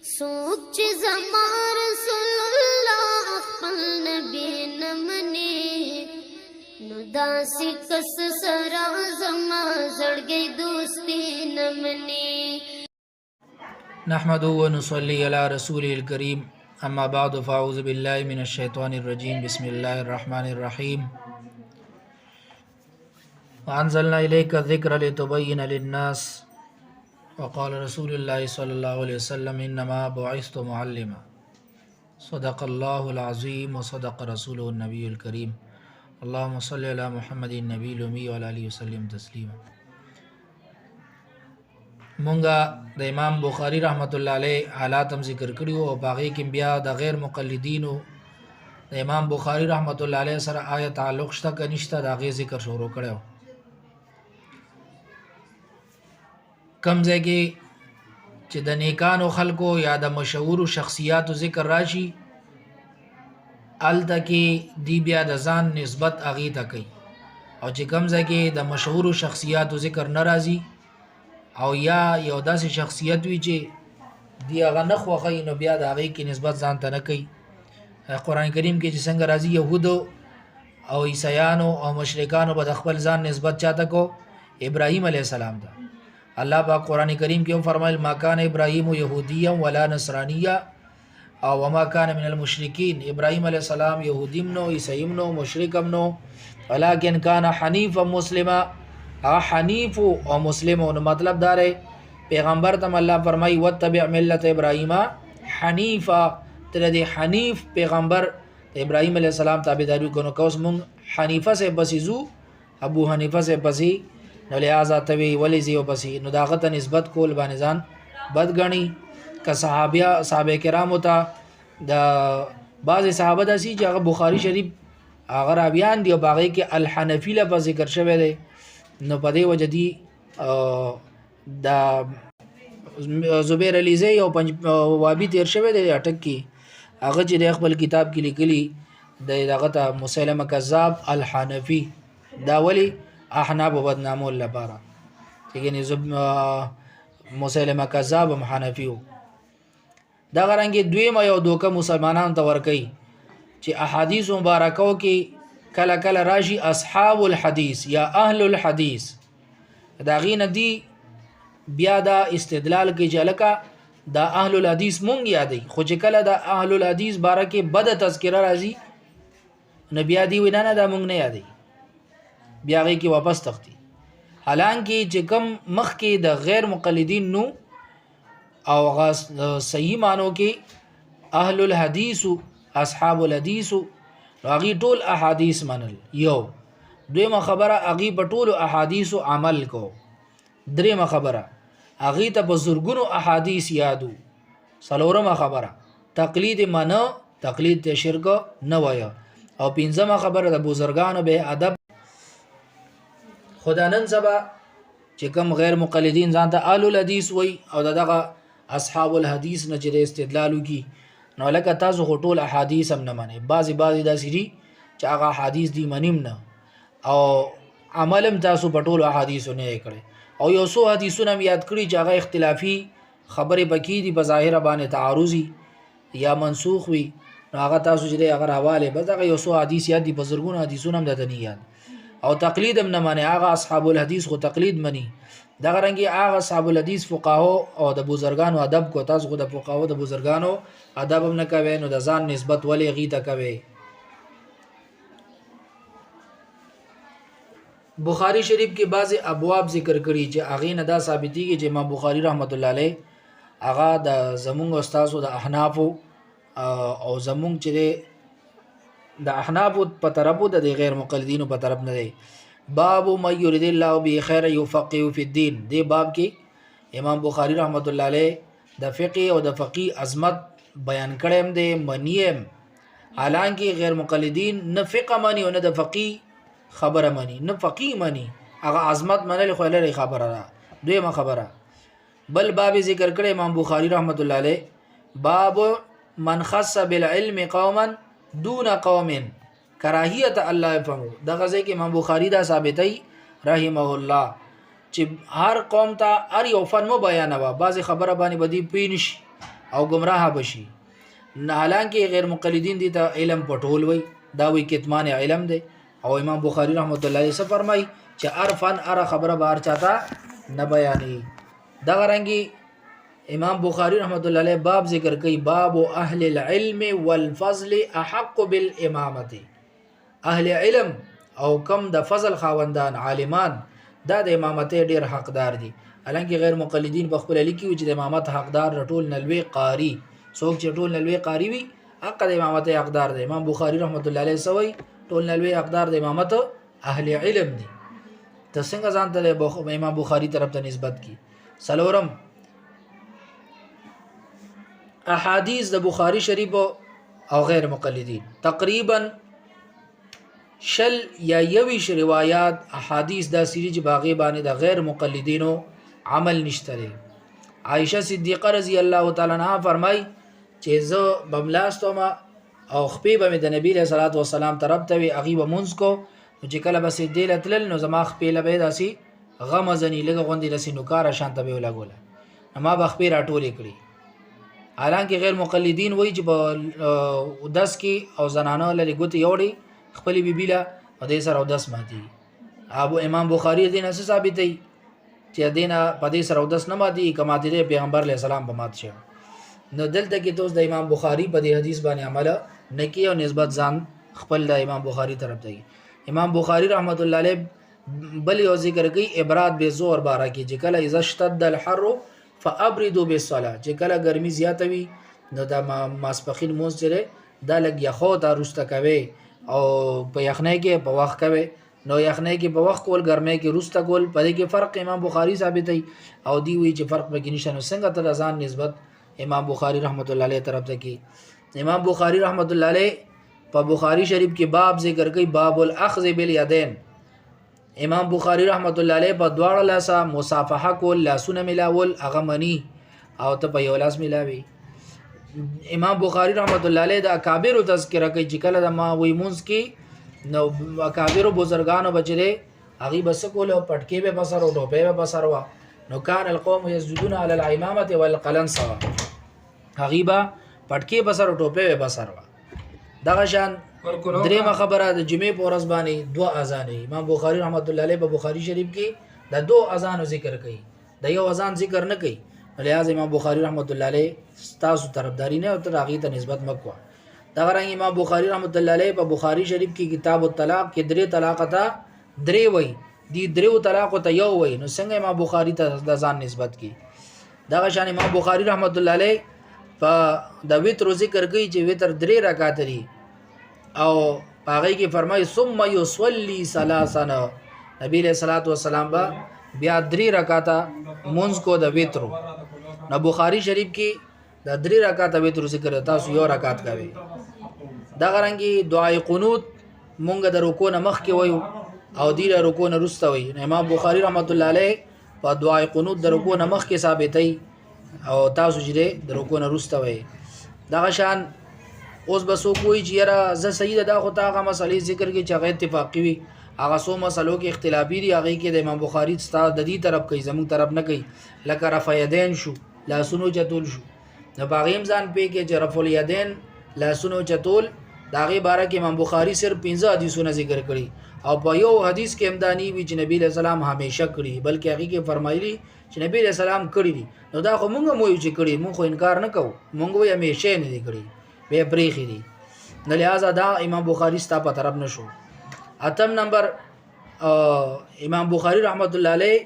سوک چې زما رسول الله خپل نبی نمني نو داسې کس سره زما زړګی دوستی نمني. نحمده ونصلي على رسوله الكريم اما بعد فاعوذ بالله من الشيطان الرجيم بسم الله الرحمن الرحيم وأنزلنا إليك الذكر لتبين للناس وقال رسول الله صلى الله عليه وسلم إنما بعثت معلما صدق الله العظيم وصدق رسوله النبي الكريم اللهم صل على محمد النبي الأمي وعلى آله وسلم تسليما. مونږه د امام بخاری رحمت الله علیه حالات هم ذکر کړیو او باغی کې بیا د غیر مقلدینو د امام بخاری رحمت الله علیه سره آیا تعلق شته که نشته د هغې ذکر شروع کړی. کم ځای کې چې د نیکانو خلکو یا د مشهورو شخصیاتو ذکر راشي هلته کې دی بیا د ځان نسبت هغې ته کوي او چې کم ځای کې د مشهورو شخصیاتو ذکر نه راځي او یا یو داسې شخصیت وي چې دی هغه نه خوښوي نو بیا د هغې کې نسبت ځان ته نه کوي. قرآن کریم کې چې څنګه راځي یهودو او عیسیانو او مشرکانو به د خپل ځان نسبت چاته کو ابراهیم علیه السلام ته. الله پاک قرآن کریم کې هم فرمایل ما کان ابراهیم یهودیا ولا نصرانیا او وما کان من المشرکین. ابراهیم علیه السلام یهودیم نو عیسیم نو مشرکم نو ولکن کان حنیفا مسلما حنیف او مسلم. نو مطلب دا رہے پیغمبر تم اللہ فرمائی واتبع ملت ابراہیم حنیفا تر دے حنیف پیغمبر ابراہیم علیہ السلام تابعداری کو. نو کوس مونږ حنیفه سے بسیزو ابو حنیفه سے بسی نو لہذا توی ولی زیو بسی نو داغت نسبت کول باندې ځان بد غنی. که صحابه کرامو ته د بعض صحابه داسي چې هغه بخاری شریف هغه راویان دی او باغی کې الحنفی لفظ ذکر شوی دی نو په دې وجه دی د زبیر علیزی او وابی تیر شوی دی اټک کې هغه چې د خپل کتاب کې لیکلی د دغه ته مسلمه کذاب الحنفی دا ولی احناف بدنامو لپاره یعنی مسلمه کذاب هم حنفی و. دا غرانګي دویمه یو دوکه مسلمانانو ته ورکي چې احادیث مبارکو کې کله کله راشي اصحاب الحدیث یا اهل الحدیث دا غي ندی بیا دا استدلال کې جلکا دا اهل الحدیث مونږ یادې خو چې کله دا اهل الحدیث بارکه بد تذکرہ راځي نبی دی وینا نه دا مونږ نه یادې بیا غي کې واپس تختی. حالانکه چې کم مخ کې د غیر مقلدین نو او صحیح مانو کې اهل الحدیث اصحاب الحدیث هغه ټول احادیث منل یو. دویمه خبره هغه په ټول احادیث عمل کو. دریمه خبره هغه ته بزرګونو احادیث یادو. څلورمه خبره تقلید منو تقلید ته شرک نه وایو. او پنځمه خبره د بزرګانو به ادب. خدا نن سبا چې کوم غیر مقلدین ځان ته اهل الحدیث وای او دغه اصحاب الحدیث نه چې استدلال وکي نو لکه تاسو ټول احادیث هم نه منئ. بعضی دا سری چې هغه حدیث دی منیم نه او عملم تاسو په ټول احادیث نه کړي او یو څو حدیثونه یاد کړی چې هغه اختلافي خبره بکی دي بظاهر باندې تعارضی یا منسوخ وي نو هغه تاسو چې هغه حواله بس هغه یو څو حدیث یاد دي بزرګونو حدیثونه هم د دنیا او تقلید هم نه مني. هغه اصحاب الحدیث خو تقلید مني. دا غرانګي هغه اصحاب الحدیث فقهاو او د بزرګانو ادب کو تاسو خو د فقهاو د بزرګانو ادب هم نه کوي نو د ځان نسبت ولې غي ته کوي. بخاری شریف کې بعض ابواب ذکر کړي چې هغه نه دا ثابتيږي چې امام بخاری رحمت الله علیه هغه د زمونږ استادو د احناف او زمونږ چې د احناف په طرفو د غیر مقلدینو په طرف نه دی. باب ما یرید الله به خیر یفقه فی الدین. دی باب کې امام بخاری رحمت الله علیه د فقه او د فقيه عظمت بیان کړم دی منیم. حالانکه غیر مقلدین نه فقه مانی او نه د فقيه خبره مانی نه فقيه مانی هغه عظمت منل خو لري خبره را. دویمه خبره بل باب ذکر کړی امام بخاری رحمت الله علیه باب من خص بالعلم قوما دون قوم کراهیت الله فهمو. دا غزه کې امام بخاری دا ثابتای رحمه الله چې هر قوم ته هر یو فن مو بیانوا بعضی خبره باندې بدی پینش او گمراه بشي. حالانکه غیر مقلدین دي ته علم پټول وي، دا وی کتمان علم دی. او امام بخاری رحمت الله علیه فرمای چې عرفن ار خبره بار چاته نه بیانې. دا غرانګي امام بخاری رحمت الله علیه باب ذکر کوي، باب اهل العلم والفضل احق بالامامه. اهل علم او کم د فضل خاوندان عالمان دا د امامت ډیر حقدار دي. حالانکه غیر مقلدین په خپل لیکي چې د امامت حقدار رټول نلوي قاری، څوک چې ټول نلوي قاری وي حق د امامت حقدار دی. امام بخاری رحمت الله علیه سوی ټول نلوي حقدار د امامت اهل علم دي. ته څنګه ځان ته امام بخاری طرف ته نسبت کی؟ سلورم احادیث د بخاری شریف او غیر مقلدین تقریبا شل یا یویش روایات احادیث دا سری چې باغی باندې د غیر مقلدینو عمل نشته لري. عائشه صدیقه رضی الله تعالی عنها فرمای چې زه بملاستم او خپې به د نبی له صلوات و سلام طرف ته وی اغي به منځ کو چې کله بس دې لتل نو زما خپې له به داسي غمزنی لګ غوندې رسې نو کار شانته به ولاګوله، ما به خپې راټولې کړې. حالانکه غیر مقلدین وای چې په داس کې او زنانه لري ګوت یوړي خپل بیبی له او دې سره او داس ماتي. ابو امام بخاری دین اساس ثابتې چې دینه په دې سره او داس نه ماتي کما دې پیغمبر علیه السلام په مات شه. نو دلته کې توس د امام بخاری په دې حدیث باندې عمل نکی او نسبت ځان خپل د امام بخاری طرف دی. امام بخاری رحمت الله علیه بل یو ذکر کوي ابراد به زور بارا کې چې کله اذا اشتد الحر فابردوا بالصلاه، چې کله ګرمي زیاته وي نو د ماسپخین مونږ سره دا لګ یخو دا رسته کوي او په یخنۍ کې په وخت کوي. نو یخنۍ کې په وخت کول ګرمۍ کې رسته کول په دې کې فرق امام بخاری ثابت دی او دی وی چې فرق به کې نشته. نو څنګه تر ځان نسبت امام بخاری رحمت الله علیه طرف ته کی؟ امام بخاری رحمت الله علیه په بخاری شریف کې باب ذکر کوي باب الاخذ بالیدین. امام بخاری رحمت الله علیه په دواړه لاسه مصافحه کول، لاسونه ملاول هغه منی او ته په یو لاس ملاوي. امام بخاری رحمت الله علیه د اکابر تذکرہ کوي چې کله د ما وی مونږ کې نو اکابر بزرگانو بچره هغه بس کول او پټکی به بسر او ټوپه به بسر وا. نو کان القوم یسجدون علی الامامه والقلنسوا، هغه با پټکی بسر او ټوپه به بسر وا. دغه شان درېمه خبره د جمعې په ورځ باندې دوه اذان. امام بخاری رحمت الله علیه په بخاری شریف کې د دوه اذان ذکر کوي، د یو اذان ذکر نه کوي. لہذا امام بخاری رحمت الله علیه تاسو طرفداري نه او تر هغه ته نسبت مکو. دا غره امام بخاری رحمت الله علیه په بخاری شریف کې کتاب الطلاق کې درې طلاق ته درې وای دي، درې طلاق ته یو وای. نو څنګه امام بخاری ته د ځان نسبت کی؟ دا شان امام بخاری رحمت الله علیه په د وتر ذکر کوي چې وتر درې رکعات لري او هغه کې فرمایي ثم يصلي ثلاثا، نبی له صلوات و سلام با بیا درې رکعات مونږ کو د وتر. نو بخاری شریف کې د درې رکعات وتر ذکر تاسو یو رکعات کوي. دا غرانګي دعای قنوت مونږ د رکوع نه مخ کې وایو او دی له رکوع نه وروسته وایي. امام بخاری رحمت الله علیه په دعای قنوت د رکوع نه مخ کې ثابتای او تاسو چې د رکوع نه وروسته وایي. دا شان اوس بسو کوئی چې یاره زه صحیح ده خو تا هغه مسلې ذکر کې چې هغه اتفاقی وي، هغه سو مسلو کې اختلافي دي، هغه کې د امام بخاری ستا د دې طرف کوي زموږ طرف نه کوي. لکه رفع یدین شو، لاسونو چتول شو، نو باغیم ځان په کې چې رفع الیدین لاسونو چتول دا غي باره کې امام بخاری صرف 15 حدیثونه ذکر کړي او په یو حدیث کې امدانی وی چې نبی له سلام همیشه کړي، بلکې هغه کې فرمایلی چې نبی له سلام کړي دي. نو دا خو مونږ مو چې کړي مونږ خو انکار نه کوو، مونږ وی همیشه نه دي کړي به پریخي دي. نو لہذا دا امام بخاری ستا په طرف نشو. اتم نمبر امام بخاری رحمت الله علیه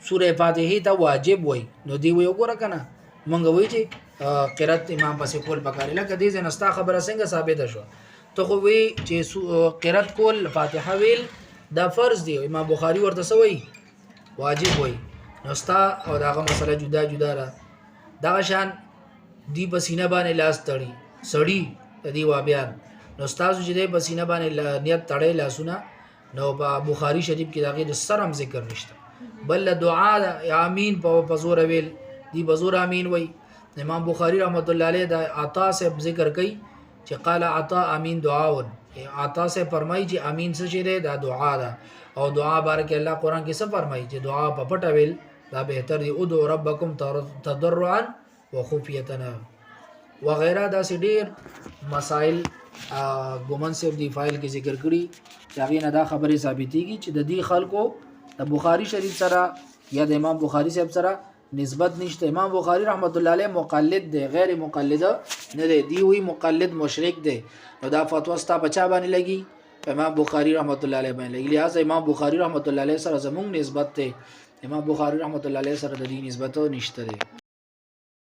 سوره فاتحه ته واجب وای. نو دی وی وګوره کنه مونږ وی چې قرات امام پسې کول پکاره لکه دې زنستا خبره څنګه ثابت شو؟ ته خو وی چې قرات کول فاتحه ویل دا فرض دی، امام بخاری ورته سوی واجب وای. نو ستا او داغه مسله جدا جدا را. دا شان دی پسینه باندې لاس تړي سړی دی وا بیان. نو استاد چې دی پسینه باندې نیت تړي لاسونه، نو په بخاری شریف کې داغه د سرم ذکر نشته، بل دعا امین په زور ویل دی بزور امین وای. امام بخاری رحمت الله علیه د عطا سے ذکر کوي چې قال عطا امین دعاون. عطا سے فرمایي چې امین څه شی دا دعا ده او دعا بارک الله قران کې څه فرمایي چې دعا په پټه ویل دا بهتر دی. ادعوا ربکم تضرعا وخفیتنا وغیرہ داسې ډېر مسائل ګومن صاحب دی فایل کې ذکر کړي چې هغې نه دا خبرې ثابتېږي چې د دې خلکو د بخاري شریف سره یا د امام بخاري صاحب سره نسبت نشته. امام بخاري رحمت الله علیه مقلد دی، غیر مقلد نه دی. دی وی مقلد مشرک دی، نو دا فتوا ستا بچا باندې لګي، امام بخاري رحمت الله علیه باندې لګي. لہذا امام بخاري رحمت الله علیه سره زمونږ نسبت دی، امام بخاري رحمت الله علیه سره د دې نسبت نشته دی.